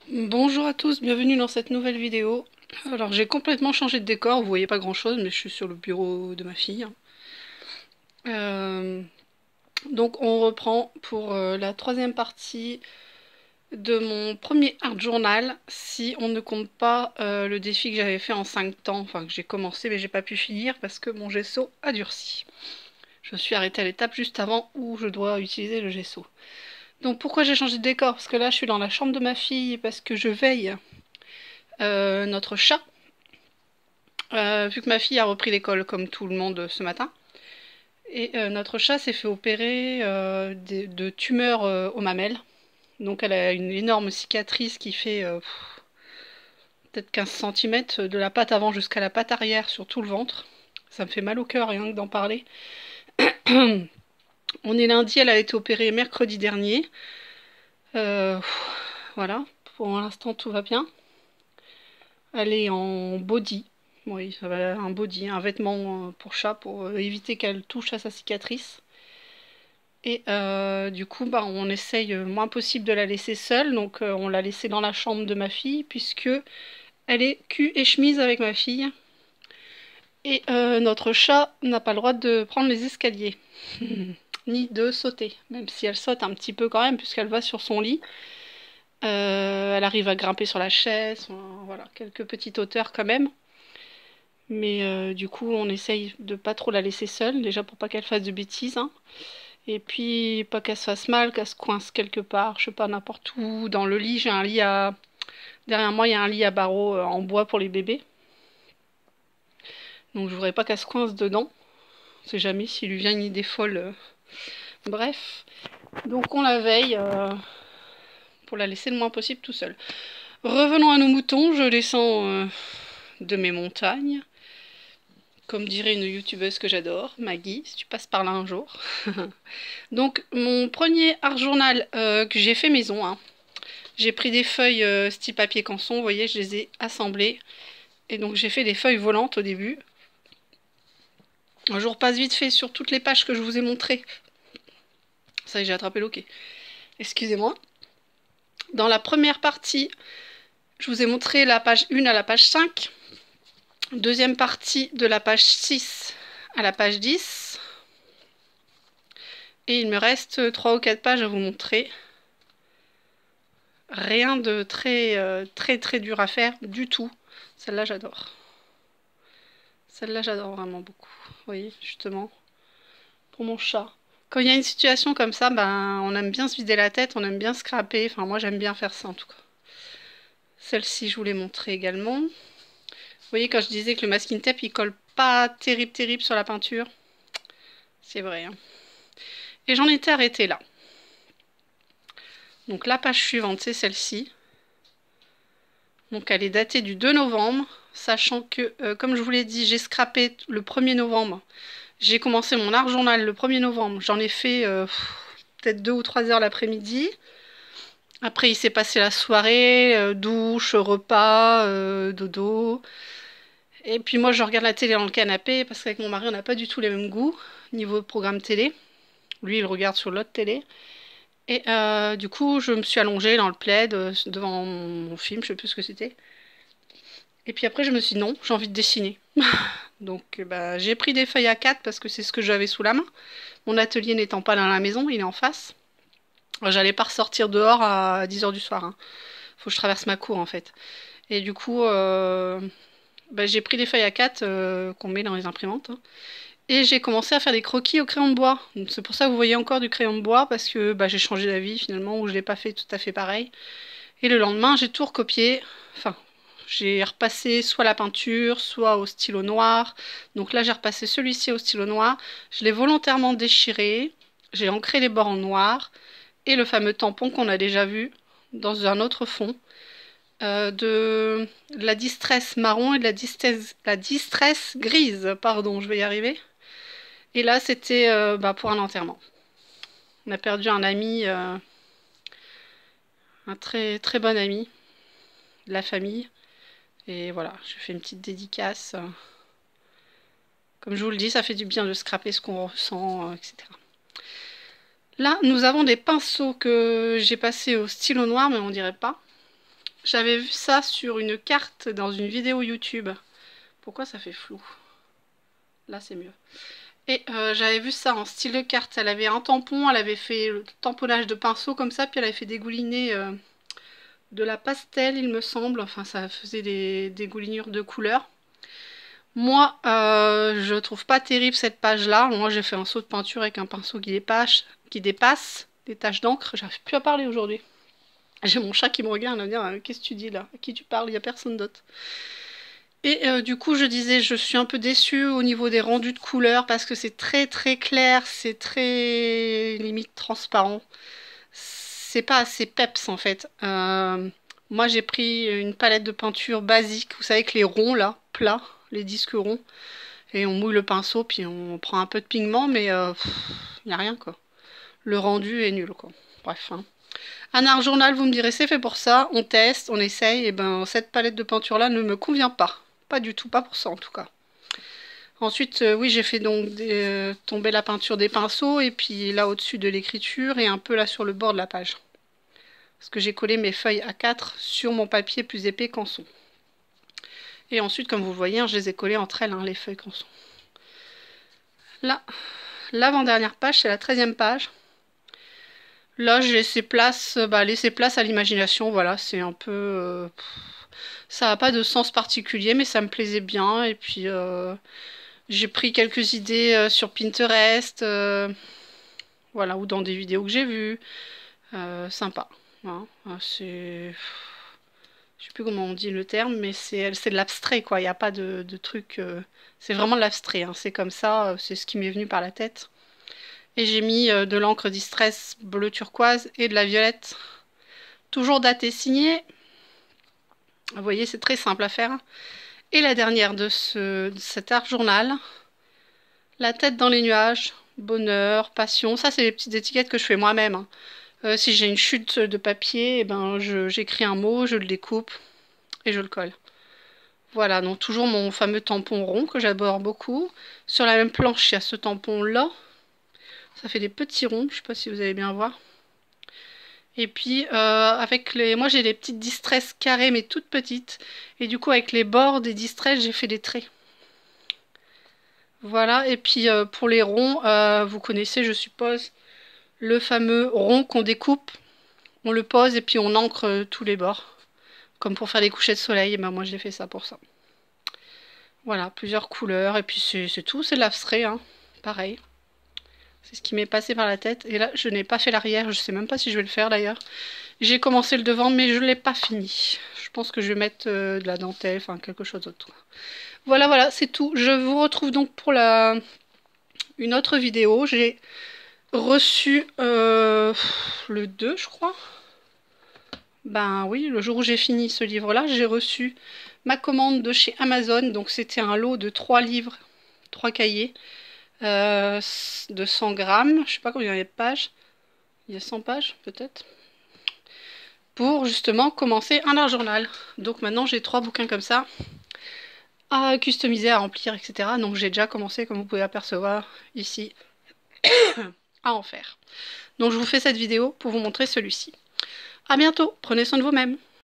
Bonjour à tous, bienvenue dans cette nouvelle vidéo. Alors j'ai complètement changé de décor, vous voyez pas grand chose mais je suis sur le bureau de ma fille. Euh, donc on reprend pour la troisième partie de mon premier art journal, si on ne compte pas le défi que j'avais fait en 5 temps, enfin que j'ai commencé mais j'ai pas pu finir parce que mon gesso a durci. Je suis arrêtée à l'étape juste avant où je dois utiliser le gesso. Donc pourquoi j'ai changé de décor? Parce que là je suis dans la chambre de ma fille parce que je veille notre chat. Vu que ma fille a repris l'école comme tout le monde ce matin. Et notre chat s'est fait opérer de tumeurs aux mamelles. Donc elle a une énorme cicatrice qui fait peut-être 15 cm de la patte avant jusqu'à la patte arrière sur tout le ventre. Ça me fait mal au cœur rien que d'en parler. On est lundi, elle a été opérée mercredi dernier. Euh, voilà, pour l'instant tout va bien. Elle est en body. Oui, ça va, un body, un vêtement pour chat pour éviter qu'elle touche à sa cicatrice. Et du coup, bah, on essaye le moins possible de la laisser seule. Donc on l'a laissée dans la chambre de ma fille puisque elle est cul et chemise avec ma fille. Et notre chat n'a pas le droit de prendre les escaliers. Ni de sauter. Même si elle saute un petit peu quand même puisqu'elle va sur son lit. Elle arrive à grimper sur la chaise. Voilà, quelques petites hauteurs quand même. Mais du coup, on essaye de pas trop la laisser seule. Déjà pour pas qu'elle fasse de bêtises, hein. Et puis, pas qu'elle se fasse mal, qu'elle se coince quelque part, je sais pas, n'importe où. Dans le lit, j'ai un lit à... Derrière moi, il y a un lit à barreaux en bois pour les bébés. Donc, je voudrais pas qu'elle se coince dedans. On sait jamais s'il lui vient une idée folle. Bref. Donc, on la veille pour la laisser le moins possible tout seul. Revenons à nos moutons. Je descends de mes montagnes. Comme dirait une youtubeuse que j'adore, Maggie, si tu passes par là un jour. Donc, mon premier art journal que j'ai fait maison, hein. J'ai pris des feuilles style papier canson, vous voyez, je les ai assemblées. Et donc j'ai fait des feuilles volantes au début. Je repasse vite fait sur toutes les pages que je vous ai montrées. Ça y est, j'ai attrapé l'ok. Excusez-moi. Dans la première partie, je vous ai montré la page 1 à la page 5. Deuxième partie de la page 6 à la page 10. Et il me reste 3 ou 4 pages à vous montrer. Rien de très dur à faire du tout. Celle-là, j'adore. Celle-là, j'adore vraiment beaucoup. Vous voyez, justement, pour mon chat. Quand il y a une situation comme ça, ben, on aime bien se vider la tête, on aime bien scraper. Enfin, moi, j'aime bien faire ça, en tout cas. Celle-ci, je vous l'ai montrée également. Vous voyez, quand je disais que le masking tape, il colle pas terrible sur la peinture. C'est vrai, hein. Et j'en étais arrêtée là. Donc, la page suivante, c'est celle-ci. Donc, elle est datée du 2 novembre. Sachant que, comme je vous l'ai dit, j'ai scrappé le 1er novembre. J'ai commencé mon art journal le 1er novembre. J'en ai fait peut-être 2 ou 3 heures l'après-midi. Après, il s'est passé la soirée, douche, repas, dodo. Et puis moi, je regarde la télé dans le canapé parce qu'avec mon mari, on n'a pas du tout les mêmes goûts niveau programme télé. Lui, il regarde sur l'autre télé. Et du coup, je me suis allongée dans le plaid devant mon film, je sais plus ce que c'était. Et puis après, je me suis dit non, j'ai envie de dessiner. Donc bah, j'ai pris des feuilles A4 parce que c'est ce que j'avais sous la main. Mon atelier n'étant pas dans la maison, il est en face. J'allais pas ressortir dehors à 10 h du soir, hein. Faut que je traverse ma cour en fait. Et du coup, bah, j'ai pris des feuilles A4 qu'on met dans les imprimantes, hein. Et j'ai commencé à faire des croquis au crayon de bois. C'est pour ça que vous voyez encore du crayon de bois parce que bah, j'ai changé d'avis finalement ou je l'ai pas fait tout à fait pareil. Et le lendemain, j'ai tout recopié. Enfin, j'ai repassé soit la peinture, soit au stylo noir. Donc là, j'ai repassé celui-ci au stylo noir. Je l'ai volontairement déchiré. J'ai ancré les bords en noir. Et le fameux tampon qu'on a déjà vu dans un autre fond. De la distress marron et de la distress grise. Pardon, je vais y arriver. Et là, c'était bah, pour un enterrement. On a perdu un ami, un très bon ami de la famille. Et voilà, je fais une petite dédicace. Comme je vous le dis, ça fait du bien de scraper ce qu'on ressent, etc. Là, nous avons des pinceaux que j'ai passés au stylo noir, mais on dirait pas. J'avais vu ça sur une carte dans une vidéo YouTube. Pourquoi ça fait flou? Là c'est mieux. Et j'avais vu ça en style de carte. Elle avait un tampon, elle avait fait le tamponnage de pinceau comme ça, puis elle avait fait dégouliner de la pastel, il me semble. Enfin, ça faisait des dégoulinures de couleurs. Moi, je trouve pas terrible cette page-là. Moi, j'ai fait un saut de peinture avec un pinceau qui dépasse des taches d'encre. J'arrive plus à parler aujourd'hui. J'ai mon chat qui me regarde, il va me dire qu'est-ce que tu dis là? À qui tu parles? Il n'y a personne d'autre. Et du coup, je disais, je suis un peu déçue au niveau des rendus de couleurs parce que c'est très très clair, c'est très limite transparent. C'est pas assez peps en fait. Moi, j'ai pris une palette de peinture basique, vous savez, avec les ronds là, plats, les disques ronds. Et on mouille le pinceau, puis on prend un peu de pigment, mais il n'y a rien quoi. Le rendu est nul quoi. Bref. Hein. Un art journal, vous me direz, c'est fait pour ça, on teste, on essaye, et ben cette palette de peinture là ne me convient pas. Pas du tout, pas pour ça en tout cas. Ensuite, oui, j'ai fait donc tomber la peinture des pinceaux, et puis là au-dessus de l'écriture, et un peu là sur le bord de la page. Parce que j'ai collé mes feuilles A4 sur mon papier plus épais Canson. Et ensuite, comme vous le voyez, hein, je les ai collées entre elles, hein, les feuilles Canson. Là, l'avant-dernière page, c'est la 13e page. Là, j'ai laissé place, à l'imagination, voilà, c'est un peu... ça n'a pas de sens particulier, mais ça me plaisait bien, et puis j'ai pris quelques idées sur Pinterest, voilà, ou dans des vidéos que j'ai vues, sympa, hein, c'est... Je sais plus comment on dit le terme, mais c'est de l'abstrait, quoi, il n'y a pas de truc... c'est vraiment de l'abstrait, hein, c'est comme ça, c'est ce qui m'est venu par la tête. Et j'ai mis de l'encre Distress bleu turquoise et de la violette. Toujours datée signée. Vous voyez, c'est très simple à faire. Et la dernière de cet art journal. La tête dans les nuages. Bonheur, passion. Ça, c'est les petites étiquettes que je fais moi-même. Hein. Si j'ai une chute de papier, eh ben, j'écris un mot, je le découpe et je le colle. Voilà, donc toujours mon fameux tampon rond que j'adore beaucoup. Sur la même planche, il y a ce tampon-là. Ça fait des petits ronds, je ne sais pas si vous allez bien voir. Et puis moi j'ai des petites distresses carrées mais toutes petites. Et du coup avec les bords des distresses j'ai fait des traits. Voilà, et puis pour les ronds, vous connaissez je suppose le fameux rond qu'on découpe. On le pose et puis on encre tous les bords. Comme pour faire des couchers de soleil, et ben moi j'ai fait ça pour ça. Voilà, plusieurs couleurs et puis c'est tout, c'est de l'abstrait, hein. Pareil. C'est ce qui m'est passé par la tête. Et là, je n'ai pas fait l'arrière. Je sais même pas si je vais le faire d'ailleurs. J'ai commencé le devant, mais je ne l'ai pas fini. Je pense que je vais mettre de la dentelle, enfin quelque chose d'autre. Voilà, voilà, c'est tout. Je vous retrouve donc pour une autre vidéo. J'ai reçu le 2, je crois. Ben oui, le jour où j'ai fini ce livre-là, j'ai reçu ma commande de chez Amazon. Donc c'était un lot de 3 livres, 3 cahiers. De 100 grammes, je sais pas combien il y a de pages, il y a 100 pages peut-être, pour justement commencer un art journal. Donc maintenant j'ai 3 bouquins comme ça, à customiser, à remplir, etc. Donc j'ai déjà commencé, comme vous pouvez apercevoir ici, à en faire. Donc je vous fais cette vidéo pour vous montrer celui-ci. À bientôt, prenez soin de vous-même.